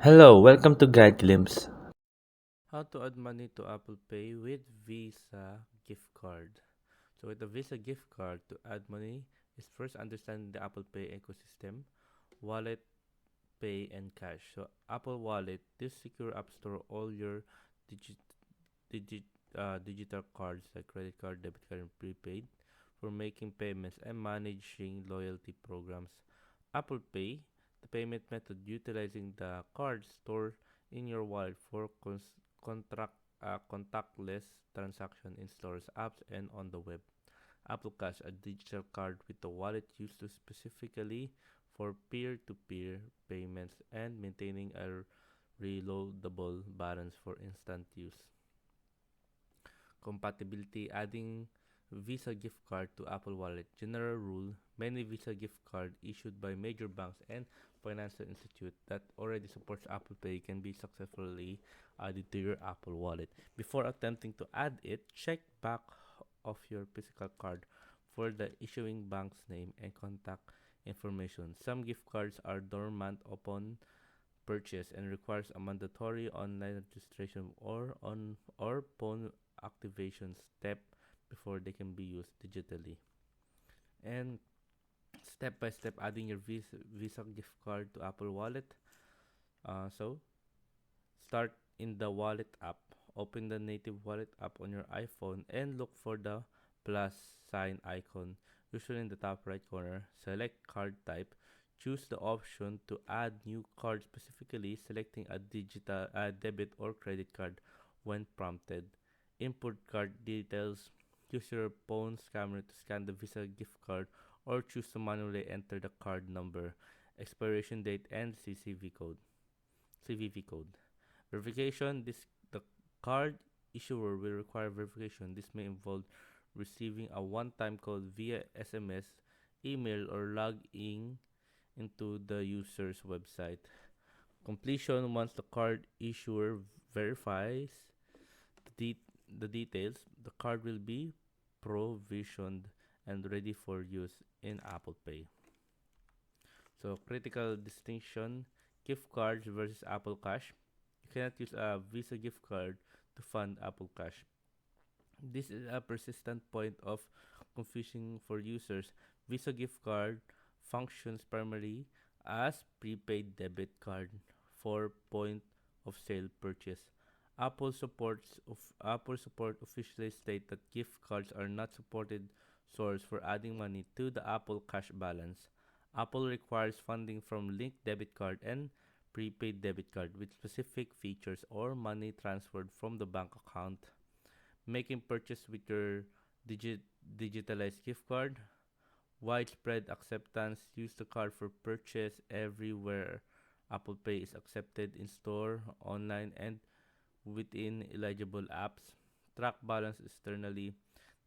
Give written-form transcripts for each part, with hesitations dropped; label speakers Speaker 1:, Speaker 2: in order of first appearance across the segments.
Speaker 1: Hello, welcome to Guide Glimpse.
Speaker 2: How to add money to Apple Pay with Visa gift card. So with the Visa gift card, to add money is first understanding the Apple Pay ecosystem, wallet, pay, and cash. So Apple Wallet, this secure app store all your digit, digit, digital cards like credit card, debit card, and prepaid for making payments and managing loyalty programs. Apple Pay, the payment method utilizing the card stored in your wallet for contactless transaction in stores, apps, and on the web. Apple Cash, a digital card with a wallet used to specifically for peer-to-peer payments and maintaining a reloadable balance for instant use. Compatibility, adding Visa gift card to Apple Wallet. General rule, many Visa gift card issued by major banks and financial institute that already supports Apple Pay can be successfully added to your Apple Wallet. Before attempting to add it, check back of your physical card for the issuing bank's name and contact information. Some gift cards are dormant upon purchase and requires a mandatory online registration or phone activation step before they can be used digitally. And step by step adding your Visa gift card to Apple Wallet. So start in the Wallet app. Open the native Wallet app on your iPhone and look for the plus sign icon, usually in the top right corner. Select card type. Choose the option to add new card, specifically selecting a digital debit or credit card when prompted. Input card details. Use your phone's camera to scan the Visa gift card or choose to manually enter the card number, expiration date, and CVV code. Verification. The card issuer will require verification. This may involve receiving a one-time code via SMS, email, or logging into the user's website. Completion. Once the card issuer verifies the, the details, the card will be provisioned and ready for use in Apple Pay. So, critical distinction, gift cards versus Apple Cash. You cannot use a Visa gift card to fund Apple Cash. This is a persistent point of confusion for users. Visa gift card functions primarily as prepaid debit card for point of sale purchase. Apple support officially state that gift cards are not supported source for adding money to the Apple Cash balance. Apple requires funding from linked debit card and prepaid debit card with specific features or money transferred from the bank account. Making purchase with your digitalized gift card. Widespread acceptance. Use the card for purchase everywhere. Apple Pay is accepted in store, online, and within eligible apps. Track balance externally.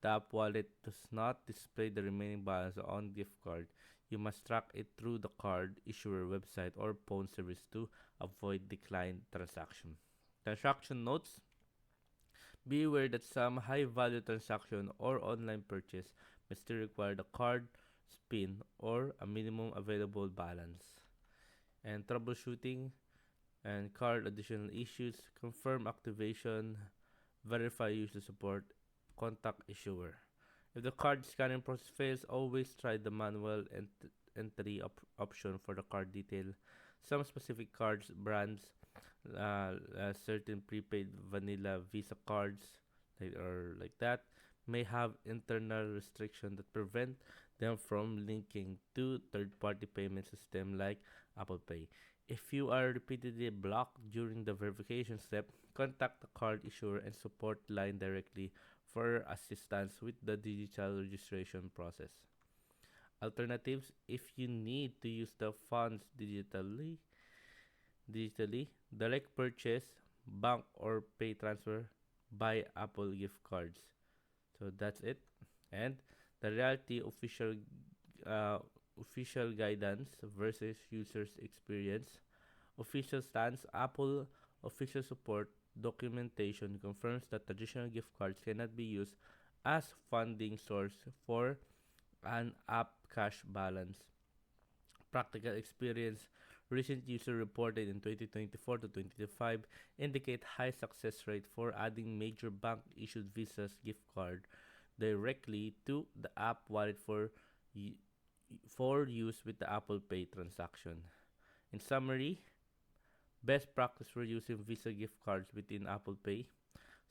Speaker 2: The app wallet does not display the remaining balance on gift card. You must track it through the card issuer website or phone service to avoid declined transaction. Transaction notes. Be aware that some high-value transaction or online purchase may still require the card PIN or a minimum available balance. And troubleshooting and card additional issues, confirm activation, verify user support, contact issuer. If the card scanning process fails, always try the manual entry option for the card detail. Some specific cards brands, certain prepaid vanilla Visa cards, or like that, may have internal restrictions that prevent them from linking to third-party payment system like Apple Pay. If you are repeatedly blocked during the verification step, contact the card issuer and support line directly for assistance with the digital registration process. Alternatives, if you need to use the funds digitally, direct purchase, bank or pay transfer, buy Apple gift cards. So that's it. And the reality uh, official guidance versus users experience. Official stance, Apple official support documentation confirms that traditional gift cards cannot be used as funding source for an app cash balance. Practical experience, Recent user reported in 2024 to 2025 indicate high success rate for adding major bank issued Visa's gift card directly to the app wallet for use with the Apple Pay transaction. In summary, best practice for using Visa gift cards within Apple Pay.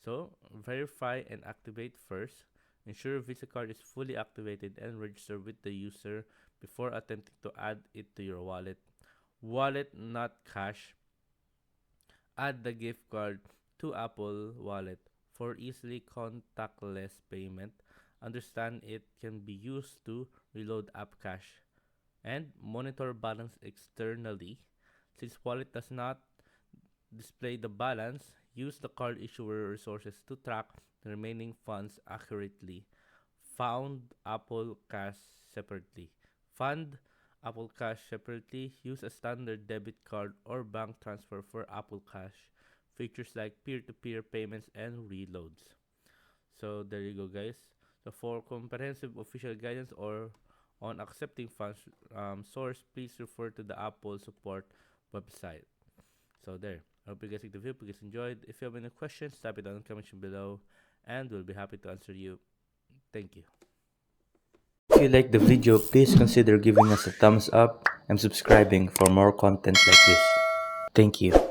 Speaker 2: So, verify and activate first. Ensure Visa card is fully activated and register with the user before attempting to add it to your wallet. Wallet, not cash. Add the gift card to Apple Wallet for easily contactless payment. Understand it can be used to reload app cache and monitor balance externally. Since Wallet does not display the balance, use the card issuer resources to track the remaining funds accurately. Found Apple Cash separately. Fund Apple Cash separately. Use a standard debit card or bank transfer for Apple Cash. Features like peer-to-peer payments and reloads. So there you go, guys. So for comprehensive official guidance or on accepting funds source, please refer to the Apple support website. So there. I hope you guys liked the video. Hope you guys enjoyed. If you have any questions, type it down in the comment section below, and we'll be happy to answer you. Thank you.
Speaker 1: If you like the video, please consider giving us a thumbs up and subscribing for more content like this. Thank you.